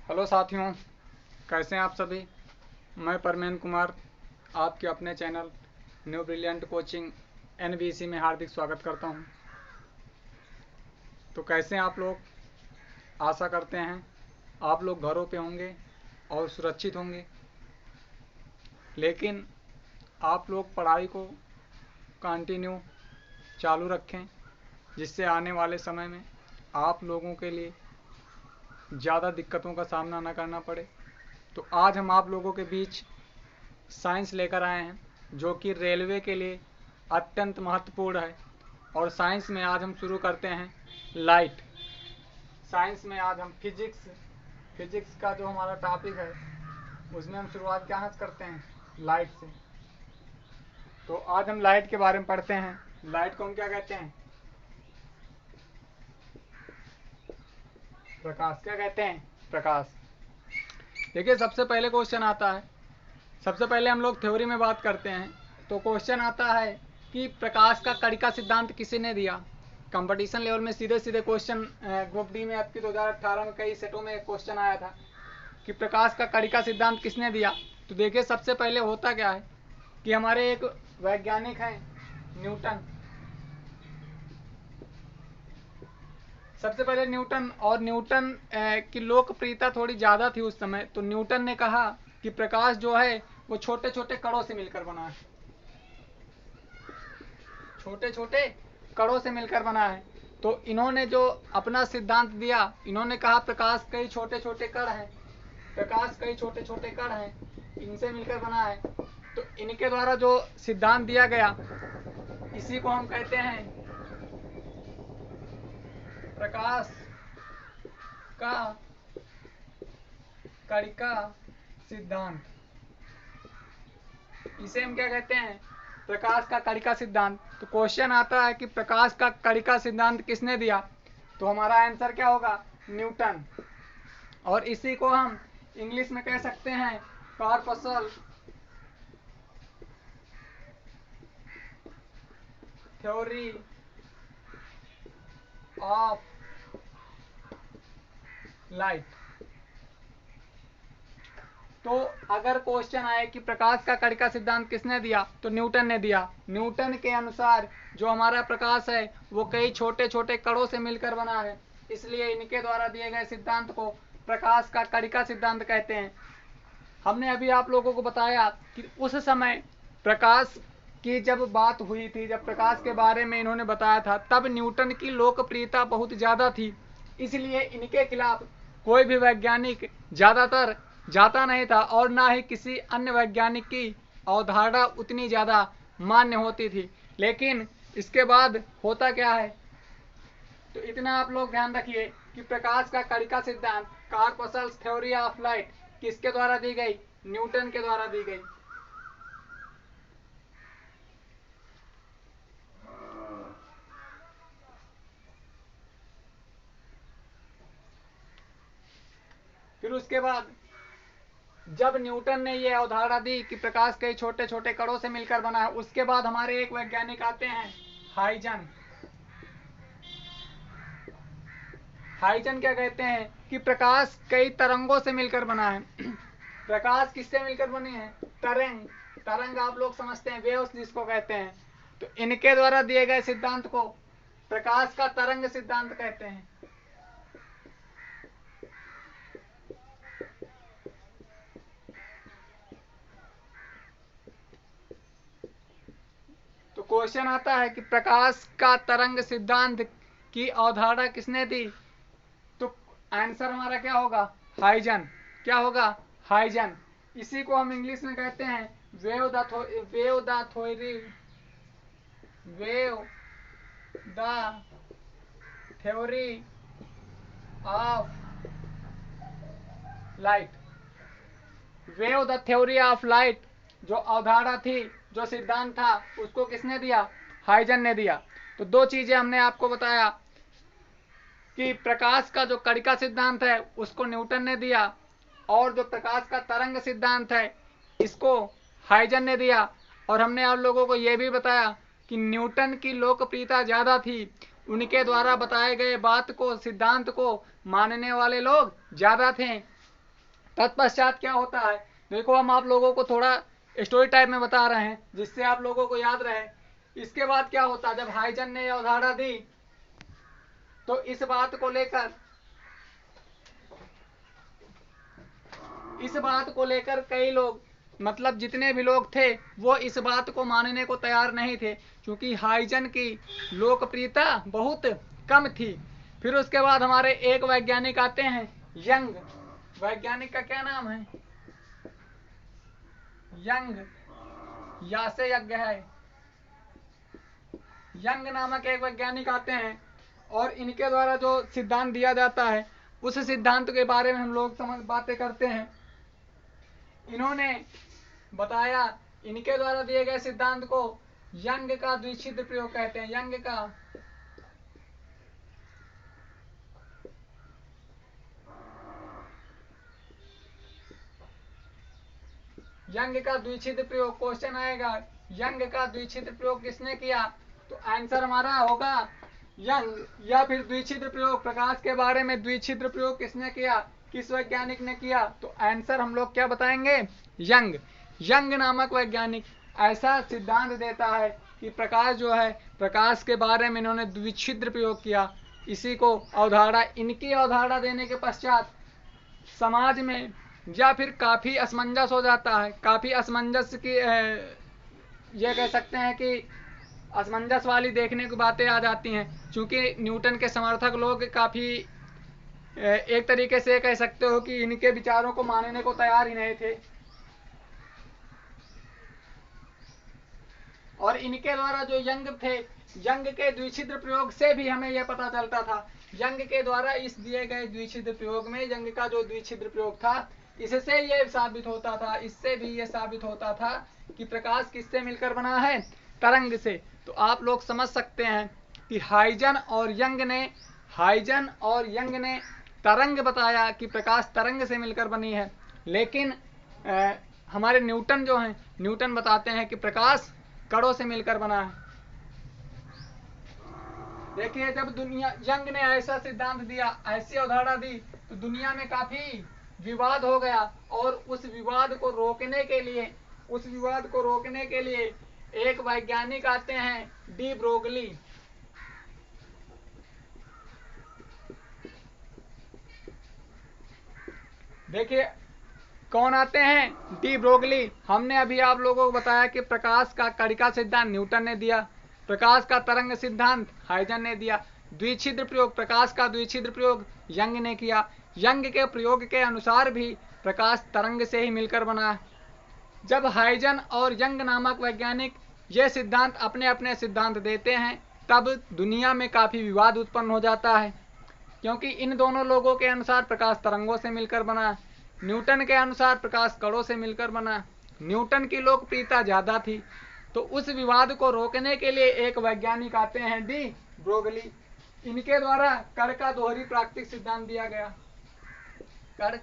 Hello साथियों, कैसे हैं आप सभी। मैं परमेन कुमार आपके अपने channel new brilliant coaching NBC में हार्दिक स्वागत करता हूं। तो कैसे हैं आप लोग। आशा करते हैं आप लोग घरों पे होंगे और सुरक्षित होंगे, लेकिन आप लोग पढ़ाई को कंटिन्यू चालू रखें, जिससे आने वाले समय में आप लोगों के लिए ज़्यादा दिक्कतों का सामना न करना पड़े। तो आज हम आप लोगों के बीच साइंस लेकर आए हैं, जो कि रेलवे के लिए अत्यंत महत्वपूर्ण है। और साइंस में आज हम शुरू करते हैं लाइट। साइंस में आज हम फिजिक्स का जो हमारा टॉपिक है, उसमें हम शुरुआत कहाँ से करते हैं, लाइट से। तो आज हम लाइट के बारे में पढ़ते हैं। लाइट को हम क्या कहते हैं, प्रकाश। क्या कहते हैं, प्रकाश। देखिए, सबसे पहले क्वेश्चन आता है, सबसे पहले हम लोग थ्योरी में बात करते हैं। तो क्वेश्चन आता है कि प्रकाश का कणिका सिद्धांत किसने दिया। कंपटीशन लेवल में सीधे सीधे क्वेश्चन ग्रुप डी में आपकी 2018 में कई सेटों में क्वेश्चन आया था कि प्रकाश का कणिका सिद्धांत किसने दिया। तो देखिए, सबसे पहले होता क्या है कि हमारे एक वैज्ञानिक हैं न्यूटन। सबसे पहले न्यूटन, और न्यूटन की लोकप्रियता थोड़ी ज़्यादा थी उस समय। तो न्यूटन ने कहा कि प्रकाश जो है वो छोटे छोटे कणों से मिलकर बना है, छोटे छोटे कणों से मिलकर बना है। तो इन्होंने जो अपना सिद्धांत दिया, इन्होंने कहा प्रकाश कई छोटे छोटे कण हैं, प्रकाश कई छोटे छोटे कण हैं, इनसे मिलकर बना है। तो इनके द्वारा जो सिद्धांत दिया गया, इसी को हम कहते हैं प्रकाश का कणिका सिद्धांत। इसे हम क्या कहते हैं, प्रकाश का कणिका सिद्धांत। तो क्वेश्चन आता है कि प्रकाश का कणिका सिद्धांत किसने दिया। तो हमारा आंसर क्या होगा, न्यूटन। और इसी को हम इंग्लिश में कह सकते हैं कॉर्पसल थ्योरी ऑफ लाइट। तो अगर क्वेश्चन आए कि प्रकाश का कणिका सिद्धांत किसने दिया, तो न्यूटन ने दिया। न्यूटन के अनुसार जो हमारा प्रकाश है वो कई छोटे छोटे कणों से मिलकर बना है, इसलिए इनके द्वारा दिए गए सिद्धांत को प्रकाश का कणिका सिद्धांत कहते हैं। हमने अभी आप लोगों को बताया कि उस समय प्रकाश की जब बात हुई थी, जब प्रकाश के बारे में इन्होंने बताया था, तब न्यूटन की लोकप्रियता बहुत ज़्यादा थी, इसलिए इनके खिलाफ कोई भी वैज्ञानिक ज़्यादातर जाता नहीं था, और ना ही किसी अन्य वैज्ञानिक की अवधारणा उतनी ज़्यादा मान्य होती थी। लेकिन इसके बाद होता क्या है, तो इतना आप लोग ध्यान रखिए कि प्रकाश का कणिका सिद्धांत, कॉर्पसल्स थ्योरी ऑफ लाइट, किसके द्वारा दी गई, न्यूटन के द्वारा दी गई। फिर उसके बाद जब न्यूटन ने यह अवधारणा दी कि प्रकाश कई छोटे छोटे कणों से मिलकर बना है, उसके बाद हमारे एक वैज्ञानिक आते हैं हाइजन। हाइजन क्या कहते हैं कि प्रकाश कई तरंगों से मिलकर बना है। प्रकाश किससे मिलकर बनी है, तरंग। तरंग आप लोग समझते हैं, वेव्स जिसको कहते हैं। तो इनके द्वारा दिए गए सिद्धांत को प्रकाश का तरंग सिद्धांत कहते हैं। तो क्वेश्चन आता है कि प्रकाश का तरंग सिद्धांत की अवधारणा किसने दी। तो आंसर हमारा क्या होगा, हाइजन। क्या होगा, हाइजन। इसी को हम इंग्लिश में कहते हैं wave the theory of light. Wave the theory of light जो अवधारणा थी, जो सिद्धांत था, उसको किसने दिया, हाइजन ने दिया। तो दो चीजें हमने आपको बताया कि प्रकाश का जो कणिका सिद्धांत है उसको न्यूटन ने दिया, और जो प्रकाश का तरंग सिद्धांत है इसको हाइजन ने दिया। और हमने आप लोगों को यह भी बताया कि न्यूटन की लोकप्रियता ज्यादा थी, उनके द्वारा बताए गए बात को, सिद्धांत को मानने वाले लोग ज्यादा थे। तत्पश्चात क्या होता है, देखो हम आप लोगों को थोड़ा स्टोरी टाइप में बता रहे हैं जिससे आप लोगों को याद रहे। इसके बाद क्या होता है, जब हाइजन ने यह अवधारणा दी तो इस बात को लेकर कई लोग, मतलब जितने भी लोग थे वो इस बात को मानने को तैयार नहीं थे, क्योंकि हाइजन की लोकप्रियता बहुत कम थी। फिर उसके बाद हमारे एक वैज्ञानिक आते हैं, यंग। वैज्ञानिक का क्या नाम है, यंग, या से यज्ञ है। यंग नामक एक वैज्ञानिक आते हैं और इनके द्वारा जो सिद्धांत दिया जाता है उस सिद्धांत के बारे में हम लोग बातें करते हैं। इन्होंने बताया, इनके द्वारा दिए गए सिद्धांत को यंग का द्विछिद्र प्रयोग कहते हैं। यंग का द्विछिद्र प्रयोग, क्वेश्चन आएगा यंग का द्विछिद्र प्रयोग किसने किया, तो आंसर हमारा होगा यंग। या फिर द्विछिद्र प्रयोग, प्रकाश के बारे में द्विछिद्र प्रयोग किसने किया, किस वैज्ञानिक ने किया, तो आंसर हम लोग क्या बताएंगे, यंग। यंग नामक वैज्ञानिक ऐसा सिद्धांत देता है कि प्रकाश जो है, प्रकाश के बारे में इन्होंने द्विछिद्र प्रयोग किया। इसी को अवधारणा, इनकी अवधारणा देने के पश्चात समाज में या फिर काफी असमंजस हो जाता है, काफी असमंजस की ये कह सकते हैं कि असमंजस वाली देखने की बातें आ जाती हैं, क्योंकि न्यूटन के समर्थक लोग काफी एक तरीके से कह सकते हो कि इनके विचारों को मानने को तैयार ही नहीं थे। और इनके द्वारा जो यंग थे, यंग के द्विछिद्र प्रयोग से भी हमें यह पता चलता था, यंग के द्वारा इस दिए गए द्विछिद्र प्रयोग में यंग का जो द्विछिद्र प्रयोग था, इससे यह साबित होता था, इससे भी यह साबित होता था कि प्रकाश किससे मिलकर बना है, तरंग से। तो आप लोग समझ सकते हैं कि हाइजन और यंग ने तरंग बताया कि प्रकाश तरंग से मिलकर बनी है, लेकिन हमारे न्यूटन जो हैं, न्यूटन बताते हैं कि प्रकाश कणों से मिलकर बना है। देखिए, जब यंग ने ऐसा सिद्धांत दिया, ऐसी अवधारणा दी, तो दुनिया में काफी विवाद हो गया। और उस विवाद को रोकने के लिए एक वैज्ञानिक आते हैं, डी ब्रोगली। देखिए कौन आते हैं, डी ब्रोगली। हमने अभी आप लोगों को बताया कि प्रकाश का कणिका सिद्धांत न्यूटन ने दिया, प्रकाश का तरंग सिद्धांत हाइजन ने दिया, द्विछिद्र प्रयोग, प्रकाश का द्विछिद्र प्रयोग यंग ने किया। यंग के प्रयोग के अनुसार भी प्रकाश तरंग से ही मिलकर बना है। जब हाइजन और यंग नामक वैज्ञानिक ये सिद्धांत अपने अपने सिद्धांत देते हैं, तब दुनिया में काफी विवाद उत्पन्न हो जाता है, क्योंकि इन दोनों लोगों के अनुसार प्रकाश तरंगों से मिलकर बना, न्यूटन के अनुसार प्रकाश कणों से मिलकर बना। न्यूटन की लोकप्रियता ज्यादा थी, तो उस विवाद को रोकने के लिए एक वैज्ञानिक आते हैं, डी ब्रोगली। इनके द्वारा कण का दोहरी प्राकृतिक सिद्धांत दिया गया। कण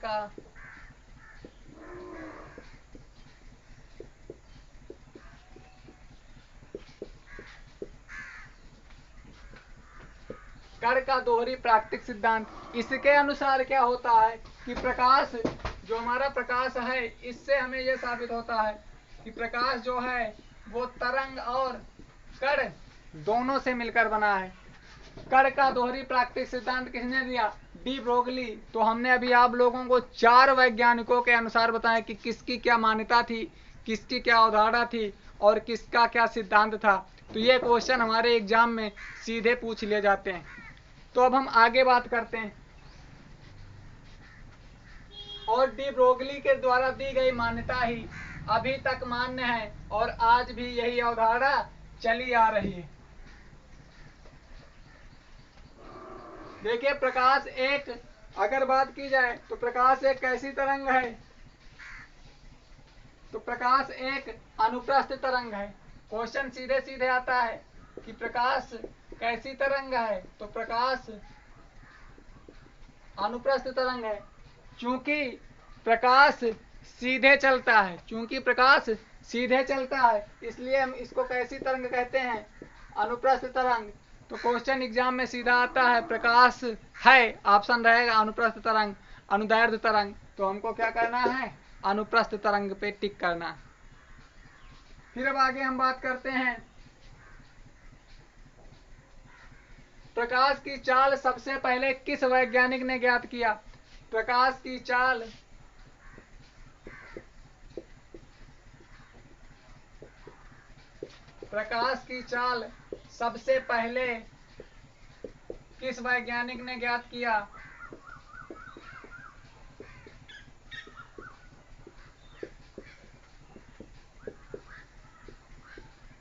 का दोहरी प्राकृतिक सिद्धांत, इसके अनुसार क्या होता है कि प्रकाश, जो हमारा प्रकाश है, इससे हमें यह साबित होता है कि प्रकाश जो है वो तरंग और कण दोनों से मिलकर बना है। कण का दोहरी प्राकृतिक सिद्धांत किसने दिया, डी ब्रोगली। तो हमने अभी आप लोगों को 4 वैज्ञानिकों के अनुसार बताया कि किसकी क्या मान्यता थी, किसकी क्या अवधारणा थी और किसका क्या सिद्धांत था। तो ये क्वेश्चन हमारे एग्जाम में सीधे पूछ लिए जाते हैं। तो अब हम आगे बात करते हैं। और डी ब्रोगली के द्वारा दी गई मान्यता ही अभी तक मान्य है और आज भी यही अवधारणा चली आ रही है। देखिए, प्रकाश एक, अगर बात की जाए तो प्रकाश एक कैसी तरंग है, तो प्रकाश एक अनुप्रस्थ तरंग है। क्वेश्चन सीधे सीधे आता है कि प्रकाश कैसी तरंग है, तो प्रकाश अनुप्रस्थ तरंग है। चूंकि प्रकाश सीधे चलता है, इसलिए हम इसको कैसी तरंग कहते हैं, अनुप्रस्थ तरंग। तो क्वेश्चन एग्जाम में सीधा आता है, प्रकाश है, ऑप्शन रहेगा अनुप्रस्थ तरंग। अनुदैर्ध्य तरंग, तो हमको क्या करना है, अनुप्रस्थ तरंग पे टिक करना है। फिर अब आगे हम बात करते हैं, प्रकाश की चाल सबसे पहले किस वैज्ञानिक ने ज्ञात किया? प्रकाश की चाल सबसे पहले किस वैज्ञानिक ने ज्ञात किया?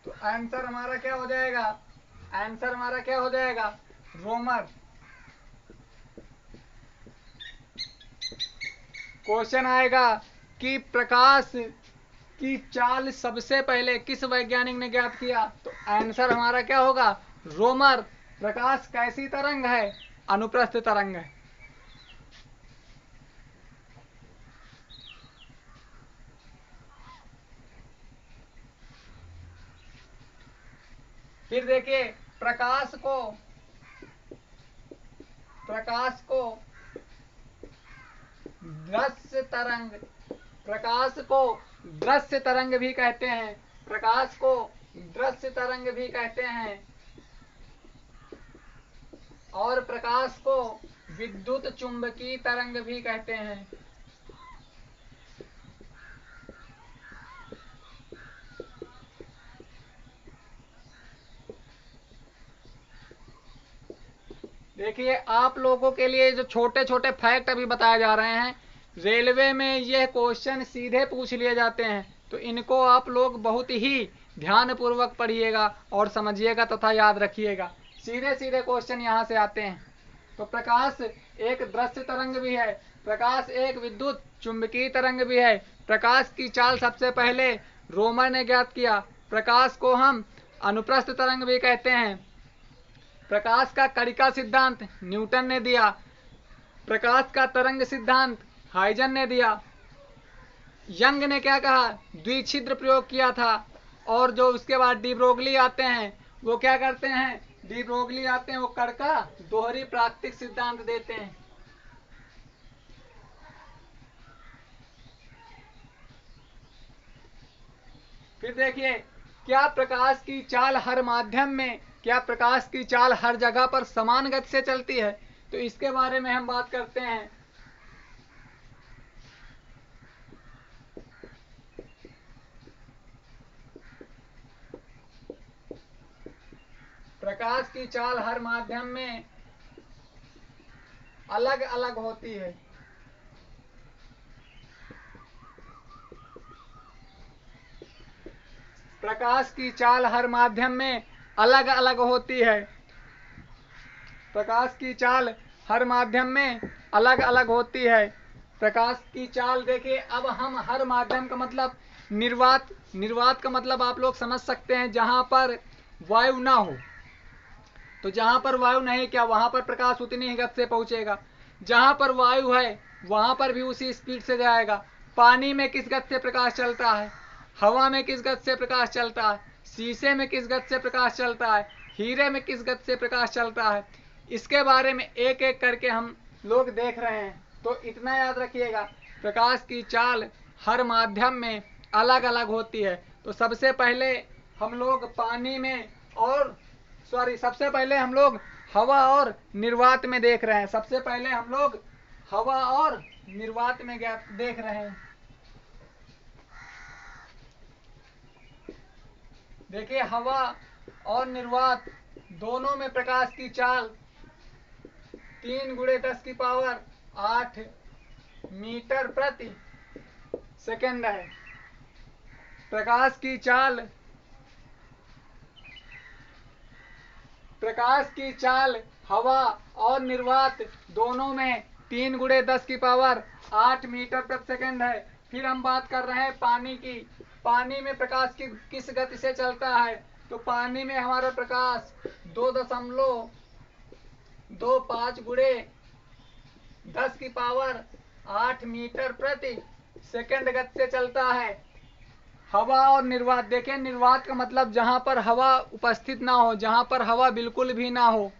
तो आंसर हमारा क्या हो जाएगा? आंसर हमारा क्या हो जाएगा? रोमर। क्वेश्चन आएगा कि प्रकाश की चाल सबसे पहले किस वैज्ञानिक ने ज्ञात किया? तो आंसर हमारा क्या होगा? रोमर। प्रकाश कैसी तरंग है? अनुप्रस्थ तरंग है। फिर देखिए, प्रकाश को दृश्य तरंग, प्रकाश को दृश्य तरंग भी कहते हैं, प्रकाश को दृश्य तरंग भी कहते हैं, और प्रकाश को विद्युत चुंबकीय तरंग भी कहते हैं। देखिए, आप लोगों के लिए जो छोटे छोटे फैक्ट अभी बताए जा रहे हैं, रेलवे में यह क्वेश्चन सीधे पूछ लिए जाते हैं, तो इनको आप लोग बहुत ही ध्यानपूर्वक पढ़िएगा और समझिएगा तथा याद रखिएगा। सीधे सीधे क्वेश्चन यहाँ से आते हैं। तो प्रकाश एक दृश्य तरंग भी है, प्रकाश एक विद्युत चुंबकीय तरंग भी है। प्रकाश की चाल सबसे पहले रोमर ने ज्ञात किया। प्रकाश को हम अनुप्रस्थ तरंग भी कहते हैं। प्रकाश का कणिका सिद्धांत न्यूटन ने दिया। प्रकाश का तरंग सिद्धांत हाइजन ने दिया। यंग ने क्या कहा? द्विछिद्र प्रयोग किया था। और जो उसके बाद डी ब्रोगली आते हैं, वो क्या करते हैं? डी ब्रोगली आते हैं, वो कण का दोहरी प्राकृतिक सिद्धांत देते हैं। फिर देखिए, क्या प्रकाश की चाल हर माध्यम में, क्या प्रकाश की चाल हर जगह पर समान गति से चलती है? तो इसके बारे में हम बात करते हैं। प्रकाश की चाल हर माध्यम में अलग अलग होती है। प्रकाश की चाल हर माध्यम में अलग अलग होती है। प्रकाश की चाल हर माध्यम में अलग अलग होती है। प्रकाश की चाल देखिए, अब हम हर माध्यम का मतलब निर्वात का मतलब आप लोग समझ सकते हैं, जहां पर वायु ना हो। तो जहां पर वायु नहीं, क्या वहां पर प्रकाश उतनी ही गति से पहुंचेगा? जहां पर वायु है वहां पर भी उसी स्पीड से जाएगा। पानी में किस गति से प्रकाश चलता है? हवा में किस गति से प्रकाश चलता है? शीशे में किस गति से प्रकाश चलता है? हीरे में किस गति से प्रकाश चलता है? इसके बारे में एक एक करके हम लोग देख रहे हैं। तो इतना याद रखिएगा, प्रकाश की चाल हर माध्यम में अलग अलग होती है। तो सबसे पहले हम लोग पानी में और सबसे पहले हम लोग हवा और निर्वात में देख रहे हैं। सबसे पहले हम लोग हवा और निर्वात में देख रहे हैं। देखिए, हवा और निर्वात दोनों में प्रकाश की चाल 3 × 10⁸ मीटर प्रति सेकंड है। प्रकाश की चाल हवा और निर्वात दोनों में 3 × 10⁸ मीटर प्रति सेकंड है। फिर हम बात कर रहे हैं पानी की। पानी में प्रकाश किस गति से चलता है? तो पानी में हमारा प्रकाश 2.25 × 10⁸ मीटर प्रति सेकंड गति से चलता है। हवा और निर्वात, देखें, निर्वात का मतलब जहां पर हवा उपस्थित ना हो, जहां पर हवा बिल्कुल भी ना हो।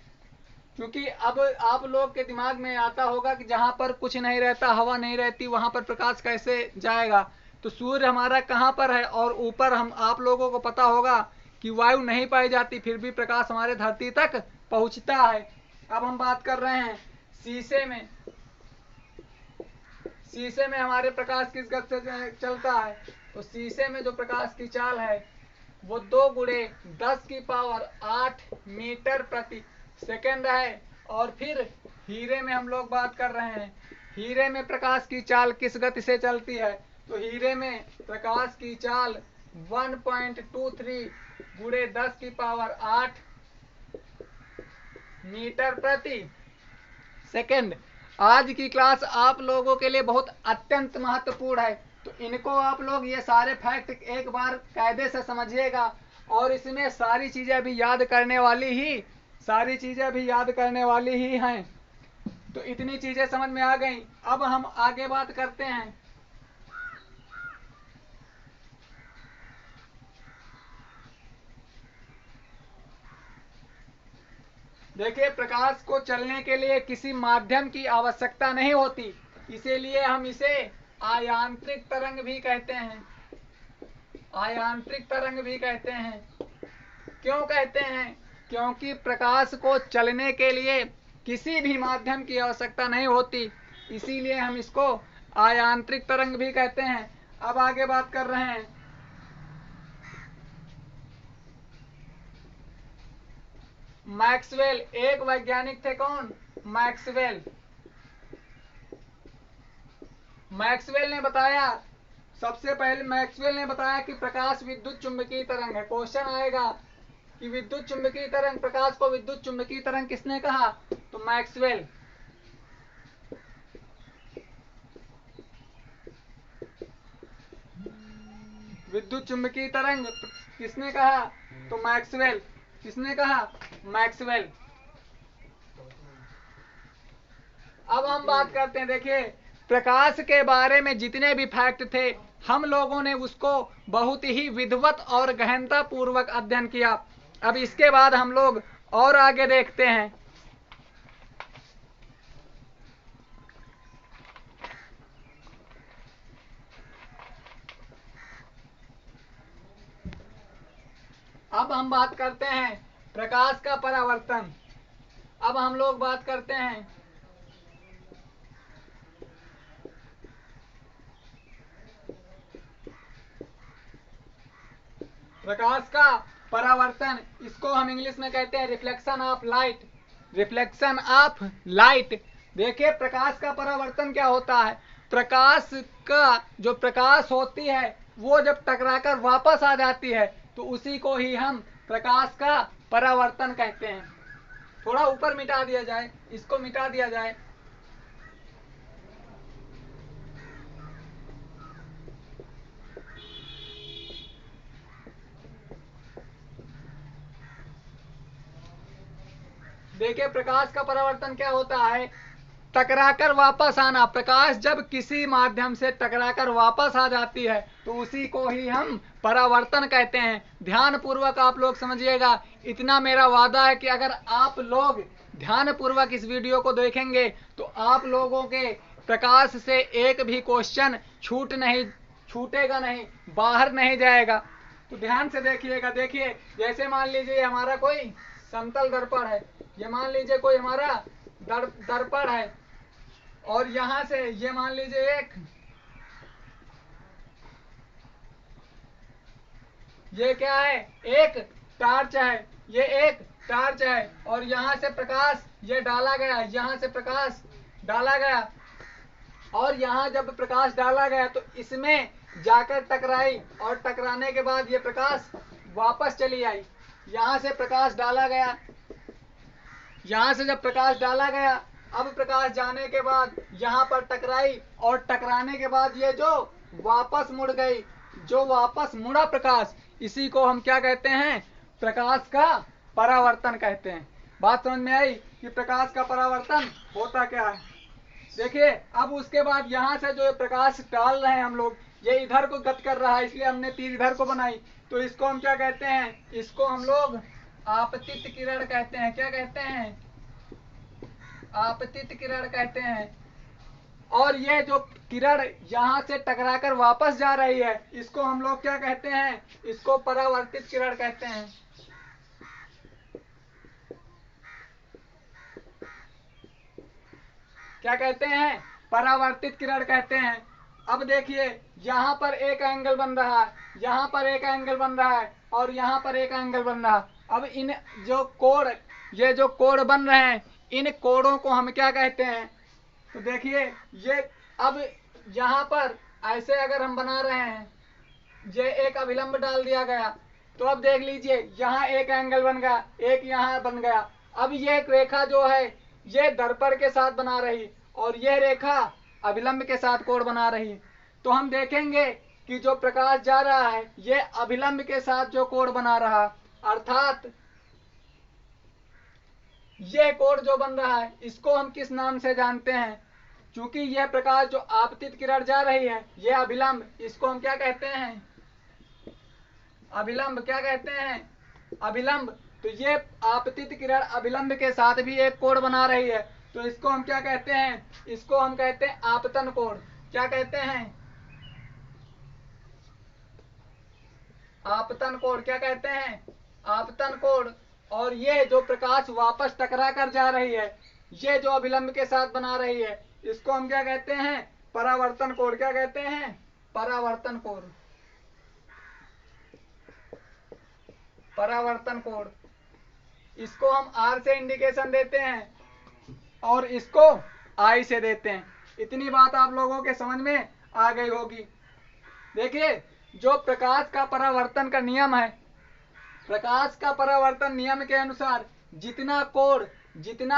क्योंकि अब आप लोग के दिमाग में आता होगा कि जहां पर कुछ नहीं रहता, हवा नहीं रहती, वहां पर प्रकाश कैसे जाएगा। तो सूर्य हमारा कहां पर है, और ऊपर हम आप लोगों को पता होगा कि वायु नहीं पाई जाती, फिर भी प्रकाश हमारे धरती तक पहुंचता है। अब हम बात कर रहे हैं शीशे में। शीशे में हमारे प्रकाश किस गति से चलता है? तो शीशे में जो प्रकाश की चाल है वो 2 गुणे 10 की पावर 8 मीटर प्रति सेकेंड है। और फिर हीरे में हम लोग बात कर रहे हैं, हीरे में प्रकाश की चाल किस गति से चलती है? तो हीरे में प्रकाश की चाल 1.23 गुणे 10 की पावर 8 मीटर प्रति सेकेंड। आज की क्लास आप लोगों के लिए बहुत अत्यंत महत्वपूर्ण है, तो इनको आप लोग ये सारे फैक्ट एक बार कायदे से समझिएगा, और इसमें सारी चीजें भी याद करने वाली ही हैं। तो इतनी चीजें समझ में आ गई। अब हम आगे बात करते हैं। देखिए, प्रकाश को चलने के लिए किसी माध्यम की आवश्यकता नहीं होती, इसीलिए हम इसे आयांत्रिक तरंग भी कहते हैं। आयांत्रिक तरंग भी कहते हैं। क्यों कहते हैं? क्योंकि प्रकाश को चलने के लिए किसी भी माध्यम की आवश्यकता नहीं होती, इसीलिए हम इसको आयांत्रिक तरंग भी कहते हैं। अब आगे बात कर रहे हैं। मैक्सवेल एक वैज्ञानिक थे। कौन? मैक्सवेल। मैक्सवेल ने बताया, सबसे पहले मैक्सवेल ने बताया कि प्रकाश विद्युत चुंबकीय तरंग है। क्वेश्चन आएगा कि विद्युत चुंबकीय तरंग, प्रकाश को विद्युत चुंबकीय तरंग किसने कहा? तो मैक्सवेल। विद्युत चुंबकीय तरंग किसने कहा? तो मैक्सवेल। किसने कहा? मैक्सवेल। अब हम बात करते हैं। देखिए, प्रकाश के बारे में जितने भी फैक्ट थे, हम लोगों ने उसको बहुत ही विधिवत और गहनता पूर्वक अध्ययन किया। अब इसके बाद हम लोग और आगे देखते हैं। अब हम बात करते हैं प्रकाश का परावर्तन। अब हम लोग बात करते हैं प्रकाश का परावर्तन। इसको हम इंग्लिश में कहते हैं reflection of light. Reflection of light. देखिए, प्रकाश का परावर्तन क्या होता है? प्रकाश का जो प्रकाश होती है वो जब टकराकर वापस आ जाती है तो उसी को ही हम प्रकाश का परावर्तन कहते हैं। थोड़ा ऊपर मिटा दिया जाए, इसको मिटा दिया जाए। देखिए, प्रकाश का परावर्तन क्या होता है? टकराकर वापस आना। प्रकाश जब किसी माध्यम से टकराकर वापस आ जाती है तो उसी को ही हम परावर्तन कहते हैं। ध्यान पूर्वक आप लोग समझिएगा। इतना मेरा वादा है कि अगर आप लोग ध्यान पूर्वक इस वीडियो को देखेंगे तो आप लोगों के प्रकाश से एक भी क्वेश्चन छूटेगा नहीं, बाहर नहीं जाएगा। तो ध्यान से देखिएगा। देखिए, जैसे मान लीजिए हमारा कोई समतल दर्पण है, ये मान लीजिए कोई हमारा दर्पण है, और यहां से ये मान लीजिए ये क्या है? एक टार्च है। ये एक टार्च है, और यहां से प्रकाश ये डाला गया, यहां से प्रकाश डाला गया, और यहां जब प्रकाश डाला गया तो इसमें जाकर टकराई, और टकराने के बाद ये प्रकाश वापस चली आई। यहां से प्रकाश डाला गया, यहां से जब प्रकाश डाला गया, अब प्रकाश जाने के बाद यहां पर टकराई, और टकराने के बाद ये जो वापस मुड़ गई, जो वापस मुड़ा प्रकाश, इसी को हम क्या कहते हैं? प्रकाश का परावर्तन कहते हैं। बात समझ में आई कि प्रकाश का परावर्तन होता क्या है? देखिए, अब उसके बाद यहां से जो प्रकाश डाल रहे हैं हम लोग, ये इधर को गति कर रहा है, इसलिए हमने तीर इधर को बनाई। तो इसको हम क्या कहते हैं? इसको हम लोग आपतित किरण कहते हैं। क्या कहते हैं? आपतित किरण कहते हैं। और ये जो किरण यहां से टकराकर वापस जा रही है, इसको हम लोग क्या कहते हैं? इसको परावर्तित किरण कहते हैं। क्या कहते हैं? परावर्तित किरण कहते हैं। अब देखिए, यहां पर एक एंगल बन रहा है, यहां पर एक एंगल बन रहा है, और यहां पर एक एंगल बन रहा है। अब इन जो कोण, ये जो कोण बन रहे हैं, इन कोणों को हम क्या कहते हैं? तो देखिए, ये अब यहां पर ऐसे अगर हम बना रहे हैं, ये एक अभिलंब डाल दिया गया, तो अब देख लीजिए, यहाँ एक एंगल बन गया, एक यहाँ बन गया। अब ये रेखा जो है, ये दर्पण के साथ बना रही, और ये रेखा अभिलंब के साथ कोण बना रही। तो हम देखेंगे कि जो प्रकाश जा रहा है, ये अभिलंब के साथ जो कोण बना रहा, अर्थात ये कोण जो बन रहा है, इसको हम किस नाम से जानते हैं? क्योंकि यह प्रकाश जो आपतित किरण जा रही है, यह अभिलंब, इसको हम क्या कहते हैं? अभिलंब। क्या कहते हैं? अभिलंब। तो ये आपतित किरण अभिलंब के साथ भी एक कोण बना रही है, तो इसको हम क्या कहते हैं? इसको हम कहते हैं आपतन कोण। क्या कहते हैं? आपतन कोण। क्या कहते हैं? आपतन कोण। और ये जो प्रकाश वापस टकरा कर जा रही है, ये जो अभिलंब के साथ बना रही है, इसको हम क्या कहते हैं? परावर्तन कोण। क्या कहते हैं? परावर्तन कोण। परावर्तन कोण। इसको हम आर से इंडिकेशन देते हैं और इसको आई से देते हैं। इतनी बात आप लोगों के समझ में आ गई होगी। देखिए, जो प्रकाश का परावर्तन का नियम है, प्रकाश का परावर्तन नियम के अनुसार जितना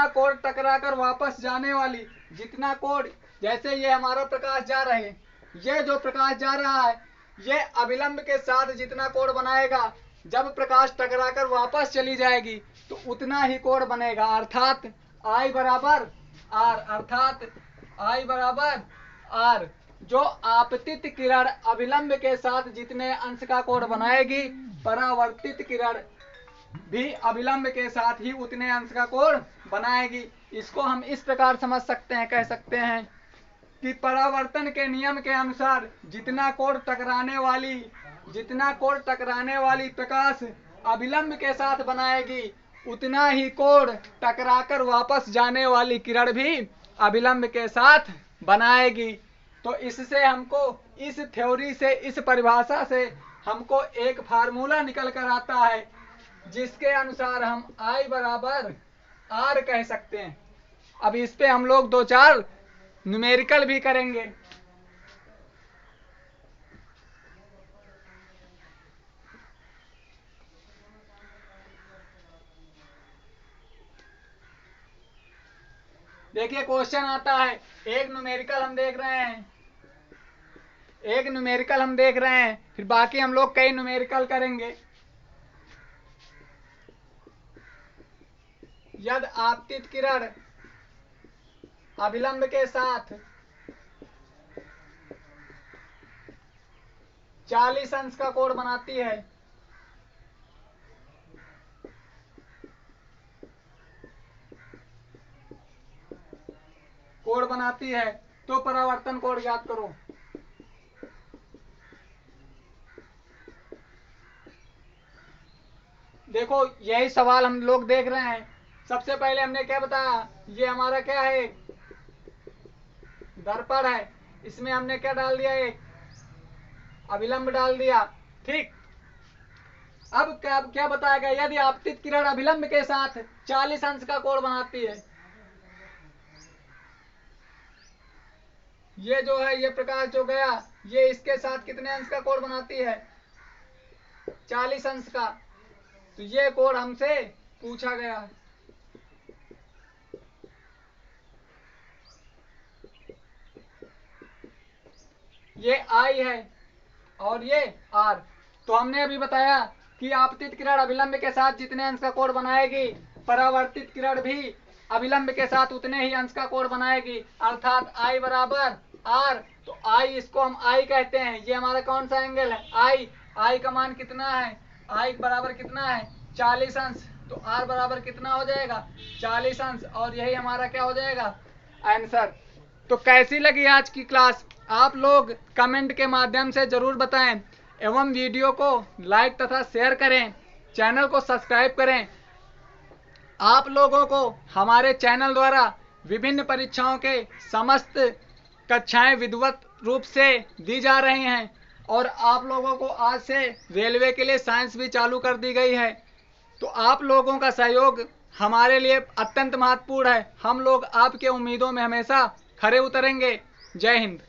कोण टकराकर वापस जाने वाली, जितना कोण, जैसे ये हमारा प्रकाश जा रहे हैं, ये जो प्रकाश जा रहा है, ये अभिलंब के साथ जितना कोण बनाएगा, जब प्रकाश टकराकर वापस चली जाएगी तो उतना ही कोण बनेगा, अर्थात I बराबर R। अर्थात I बराबर R। जो आपतित किरण अभिलंब के साथ जितने अंश का कोण बनाएगी, परावर्तित किरण भी अभिलंब के साथ ही उतने अंश का कोण बनाएगी। इसको हम इस प्रकार समझ सकते हैं, कह सकते हैं कि परावर्तन के नियम के अनुसार जितना कोण टकराने वाली प्रकाश अभिलंब के साथ बनाएगी, उतना ही कोण टकराकर वापस जाने वाली किरण भी अभिलंब के साथ बनाएगी। तो इससे हमको, इस थ्योरी से, इस परिभाषा से हमको एक फार्मूला निकल कर आता है, जिसके अनुसार हम I बराबर R कह सकते हैं। अब इस पे हम लोग 2-4 न्यूमेरिकल भी करेंगे। देखिए, क्वेश्चन आता है, एक न्यूमेरिकल हम देख रहे हैं, फिर बाकी हम लोग कई न्यूमेरिकल करेंगे। यदि आपतित किरण अभिलंब के साथ 40 अंश का कोण बनाती है, तो परावर्तन कोण ज्ञात करो। देखो, यही सवाल हम लोग देख रहे हैं। सबसे पहले हमने क्या बताया, ये हमारा क्या है? दर्पण है। इसमें हमने क्या डाल दिया? एक अभिलंब डाल दिया। ठीक। अब क्या बताया गया? यदि आपतित किरण अभिलंब के साथ 40 अंश का कोण बनाती है, ये जो है, ये प्रकाश जो गया, ये इसके साथ कितने अंश का कोण बनाती है? 40 अंश का। तो ये कोण हमसे पूछा गया है। ये I है और ये R। तो हमने अभी बताया कि आपतित किरण अभिलंब के साथ जितने अंश का कोण बनाएगी, परावर्तित किरण भी अभिलंब के साथ उतने ही अंश का कोण बनाएगी, अर्थात I बराबर R। तो I, इसको हम I कहते हैं। ये हमारा कौन सा एंगल है? I का मान कितना है? I बराबर कितना है? 40 अंश। तो r बराबर कितना हो जाएगा 40 अंश, और यही हमारा क्या हो जाएगा आंसर। तो कैसी लगी आज की क्लास आप लोग कमेंट के माध्यम से जरूर बताएं एवं वीडियो को लाइक तथा शेयर करें, चैनल को सब्सक्राइब करें। आप लोगों को हमारे चैनल द्वारा विभिन्न परीक्षाओं के समस्त कक्षाएं विधिवत रूप से दी जा रही हैं और आप लोगों को आज से रेलवे के लिए साइंस भी चालू कर दी गई है। तो आप लोगों का सहयोग हमारे लिए अत्यंत महत्वपूर्ण है। हम लोग आपके उम्मीदों में हमेशा खरे उतरेंगे। जय हिंद।